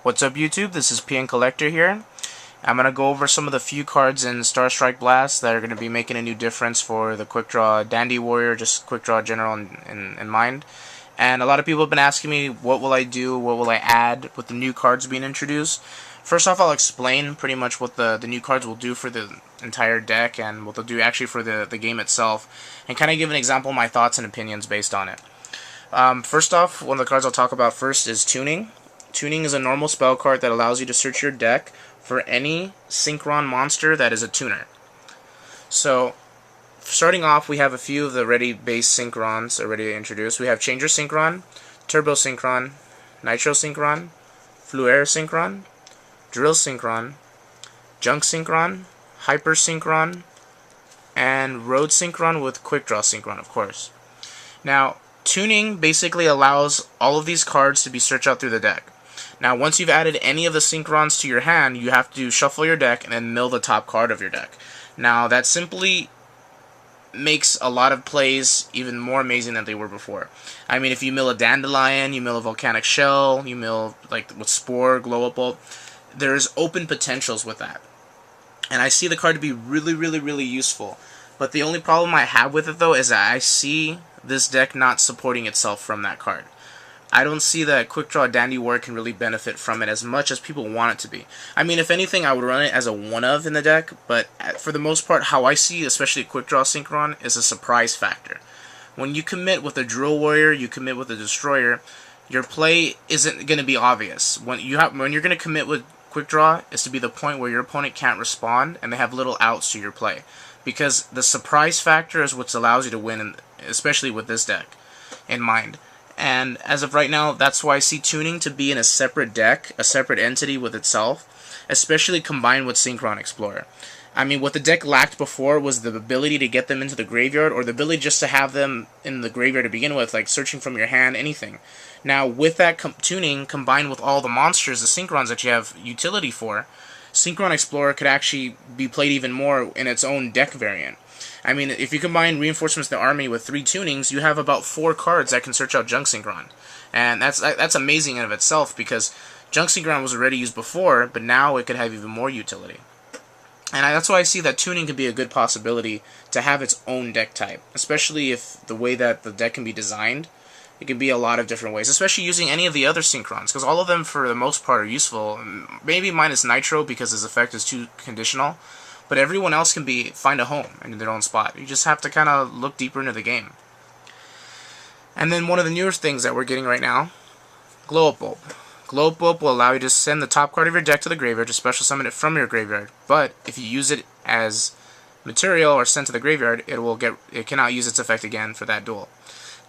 What's up YouTube? This is PN Collector here. I'm going to go over some of the few cards in Starstrike Blast that are going to be making a new difference for the Quickdraw Dandy Warrior, just Quickdraw general in mind. And a lot of people have been asking me, what will I do, what will I add with the new cards being introduced. First off, I'll explain pretty much what the new cards will do for the entire deck and what they'll do actually for the game itself, and kind of give an example of my thoughts and opinions based on it. First off, one of the cards I'll talk about first is Tuning. Tuning is a normal spell card that allows you to search your deck for any Synchron monster that is a tuner. So, starting off, we have a few of the ready base Synchrons already introduced. We have Changer Synchron, Turbo Synchron, Nitro Synchron, Fluere Synchron, Drill Synchron, Junk Synchron, Hyper Synchron, and Road Synchron with Quickdraw Synchron, of course. Now, Tuning basically allows all of these cards to be searched out through the deck. Now, once you've added any of the Synchrons to your hand, you have to shuffle your deck and then mill the top card of your deck. Now, that simply makes a lot of plays even more amazing than they were before. I mean, if you mill a Dandelion, you mill a Volcanic Shell, you mill, like, with Spore, Glow Up Bolt, there's open potentials with that. And I see the card to be really, really, really useful. But the only problem I have with it, though, is that I see this deck not supporting itself from that card. I don't see that Quickdraw Dandy Warrior can really benefit from it as much as people want it to be. I mean, if anything, I would run it as a one-of in the deck, but for the most part, how I see, especially Quickdraw Synchron, is a surprise factor. When you commit with a Drill Warrior, you commit with a Destroyer, your play isn't going to be obvious. When you're going to commit with Quickdraw, is to be the point where your opponent can't respond, and they have little outs to your play. Because the surprise factor is what allows you to win, especially with this deck in mind. And as of right now, that's why I see Tuning to be in a separate deck, a separate entity with itself, especially combined with Synchron Explorer. I mean, what the deck lacked before was the ability to get them into the graveyard, or the ability just to have them in the graveyard to begin with, like searching from your hand, anything. Now, with that Tuning, combined with all the monsters, the Synchrons that you have utility for, Synchron Explorer could actually be played even more in its own deck variant. I mean, if you combine Reinforcements in the Army with 3 tunings, you have about 4 cards that can search out Junk Synchron. And that's amazing in of itself, because Junk Synchron was already used before, but now it could have even more utility. And that's why I see that Tuning could be a good possibility to have its own deck type, especially if the way that the deck can be designed, it can be a lot of different ways, especially using any of the other Synchrons, because all of them, for the most part, are useful. Maybe minus Nitro, because his effect is too conditional. But everyone else can find a home in their own spot. You just have to kind of look deeper into the game. And then one of the newer things that we're getting right now, Glow Up Bulb. Glow Up Bulb will allow you to send the top card of your deck to the graveyard to special summon it from your graveyard. But if you use it as material or sent to the graveyard, it cannot use its effect again for that duel.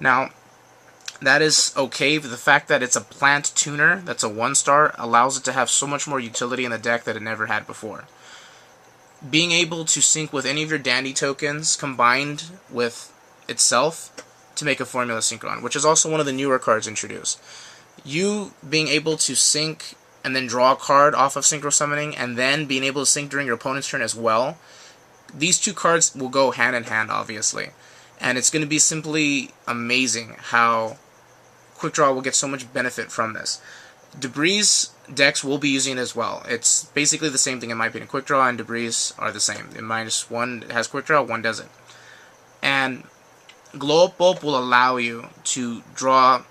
Now, that is okay, but the fact that it's a plant tuner that's a 1-star allows it to have so much more utility in the deck that it never had before. Being able to sync with any of your Dandy tokens combined with itself to make a Formula Synchron, which is also one of the newer cards introduced. You being able to sync and then draw a card off of Synchro Summoning, and then being able to sync during your opponent's turn as well, these two cards will go hand in hand, obviously. And it's going to be simply amazing how Quickdraw will get so much benefit from this. Debris decks will be using it as well. It's basically the same thing in my opinion. Quickdraw and Debris are the same. In minus one has Quickdraw, one doesn't. And Glow Up Bulb will allow you to draw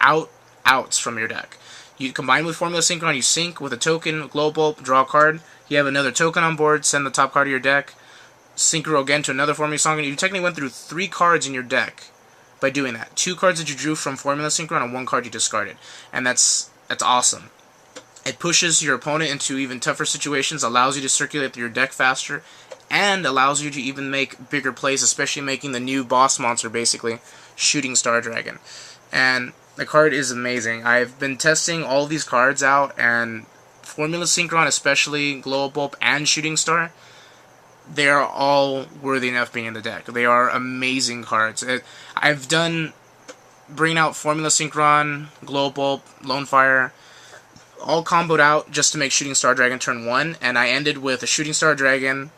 outs from your deck. You combine with Formula Synchron, you sync with a token, Glow Up Bulb, draw a card. You have another token on board, send the top card of your deck, synchro again to another Formula Synchron. You technically went through 3 cards in your deck by doing that. 2 cards that you drew from Formula Synchron and 1 card you discarded. And that's awesome. It pushes your opponent into even tougher situations, allows you to circulate through your deck faster, and allows you to even make bigger plays, especially making the new boss monster, basically, Shooting Star Dragon. And the card is amazing. I've been testing all these cards out, and Formula Synchron, especially Glow Up Bulb and Shooting Star, they are all worthy enough being in the deck. They are amazing cards. I've done bringing out Formula Synchron, Glow Bulb, Lone Fire, all comboed out just to make Shooting Star Dragon turn 1, and I ended with a Shooting Star Dragon,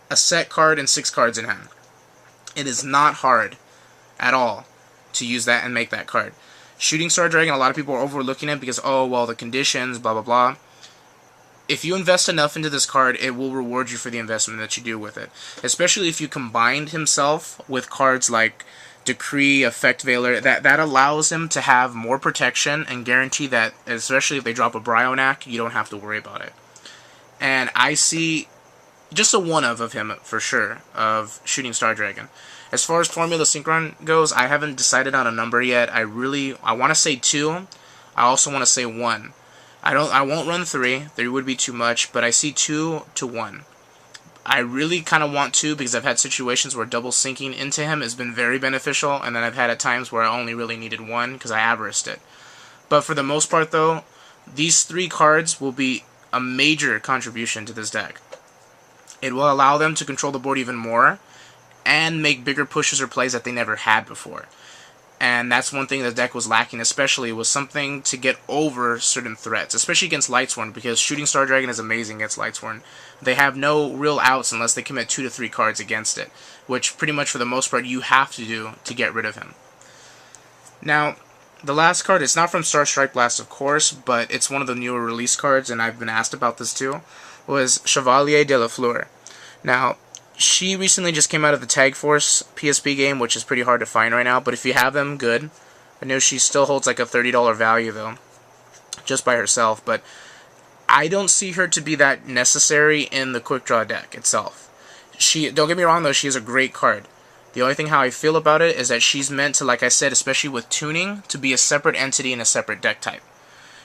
a set card, and 6 cards in hand. It is not hard at all to use that and make that card. Shooting Star Dragon, a lot of people are overlooking it because, oh, well, the conditions, blah, blah, blah. If you invest enough into this card, it will reward you for the investment that you do with it. Especially if you combined himself with cards like Decree, Effect Veiler, that allows him to have more protection and guarantee that, especially if they drop a Bryonac, you don't have to worry about it. And I see just a one of him for sure, of Shooting Star Dragon. As far as Formula Synchron goes, I haven't decided on a number yet. I want to say 2. I also want to say 1. I won't run 3. 3 would be too much, but I see 2 to 1. I really kind of want 2 because I've had situations where double syncing into him has been very beneficial, and then I've had at times where I only really needed 1 because I averaged it. But for the most part, though, these 3 cards will be a major contribution to this deck. It will allow them to control the board even more and make bigger pushes or plays that they never had before. And that's one thing the deck was lacking, especially, was something to get over certain threats, especially against Lightsworn, because Shooting Star Dragon is amazing against Lightsworn. They have no real outs unless they commit 2 to 3 cards against it, which pretty much for the most part you have to do to get rid of him. Now, the last card, it's not from Starstrike Blast, of course, but it's one of the newer release cards, and I've been asked about this too, was Chevalier de la Fleur. Now, she recently just came out of the Tag Force PSP game, which is pretty hard to find right now, but if you have them, good. I know she still holds like a $30 value, though, just by herself, but I don't see her to be that necessary in the Quickdraw deck itself. Don't get me wrong, though, she is a great card. The only thing how I feel about it is that she's meant to, like I said, especially with tuning, to be a separate entity in a separate deck type.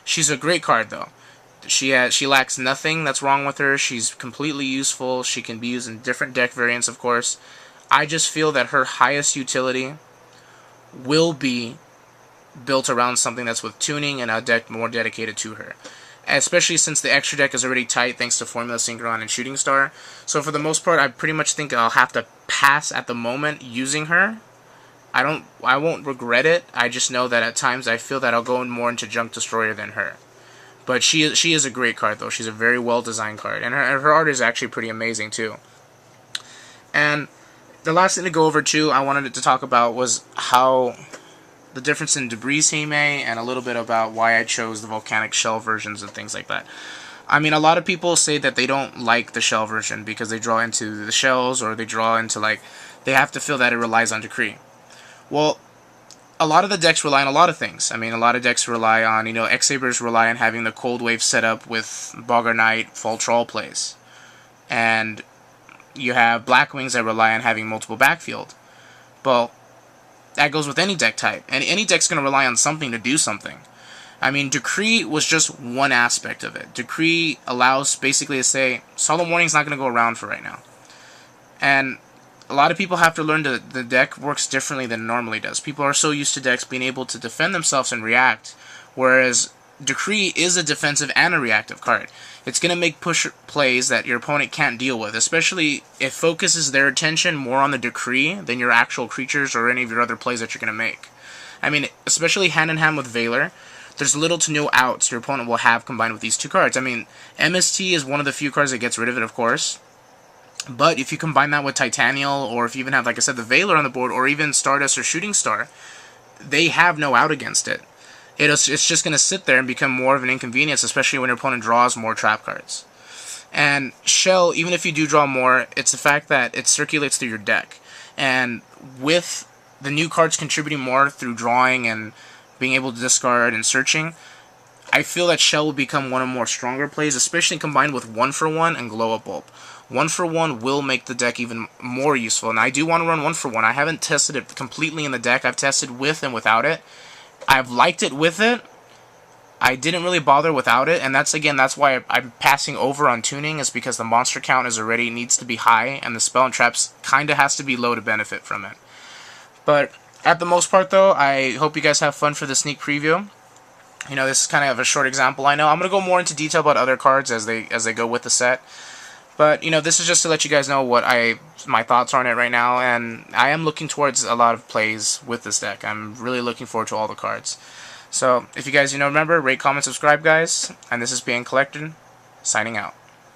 She's a great card, though. She lacks nothing that's wrong with her. She's completely useful. She can be used in different deck variants, of course. I just feel that her highest utility will be built around something that's with tuning and a deck more dedicated to her. Especially since the extra deck is already tight thanks to Formula Synchron and Shooting Star. So for the most part, I pretty much think I'll have to pass at the moment using her. I won't regret it. I just know that at times I feel that I'll go more into Junk Destroyer than her. But she is a great card, though. She's a very well-designed card. And her art is actually pretty amazing, too. And the last thing to go over, too, I wanted to talk about was how the difference in Debris Hime and a little bit about why I chose the Volcanic Shell versions and things like that. I mean, a lot of people say that they don't like the Shell version because they draw into the shells or they draw into, like, they have to feel that it relies on Decree. Well, a lot of the decks rely on a lot of things. I mean, a lot of decks rely on, X-Sabers rely on having the Cold Wave set up with Bogger Knight, Fall Troll plays. And you have Blackwings that rely on having multiple backfield. Well, that goes with any deck type. And any deck's going to rely on something to do something. I mean, Decree was just one aspect of it. Decree allows basically to say, Solemn Warning's not going to go around for right now. And a lot of people have to learn that the deck works differently than it normally does. People are so used to decks being able to defend themselves and react, whereas Decree is a defensive and a reactive card. It's going to make push plays that your opponent can't deal with, especially if it focuses their attention more on the Decree than your actual creatures or any of your other plays that you're going to make. I mean, especially hand-in-hand with Veiler, there's little to no outs your opponent will have combined with these two cards. I mean, MST is one of the few cards that gets rid of it, of course. But if you combine that with Titanial, or if you even have, like I said, the Veiler on the board, or even Stardust or Shooting Star, they have no out against it. It's just going to sit there and become more of an inconvenience, especially when your opponent draws more trap cards. And Shell, even if you do draw more, it's the fact that it circulates through your deck. And with the new cards contributing more through drawing and being able to discard and searching, I feel that Shell will become one of more stronger plays, especially combined with 1-for-1 and Glow Up Bulb. 1-for-1 will make the deck even more useful, and I do want to run 1-for-1. I haven't tested it completely in the deck. I've tested with and without it. I've liked it with it. I didn't really bother without it, and that's why I'm passing over on tuning, is because the monster count needs to be high, and the spell and traps kind of has to be low to benefit from it. But at the most part, though, I hope you guys have fun for the sneak preview. This is kind of a short example, I know. I'm going to go more into detail about other cards as they go with the set. But, this is just to let you guys know what my thoughts are on it right now, and I am looking towards a lot of plays with this deck. I'm really looking forward to all the cards. So, if you guys, remember, rate, comment, subscribe, guys, and this is being Collected, signing out.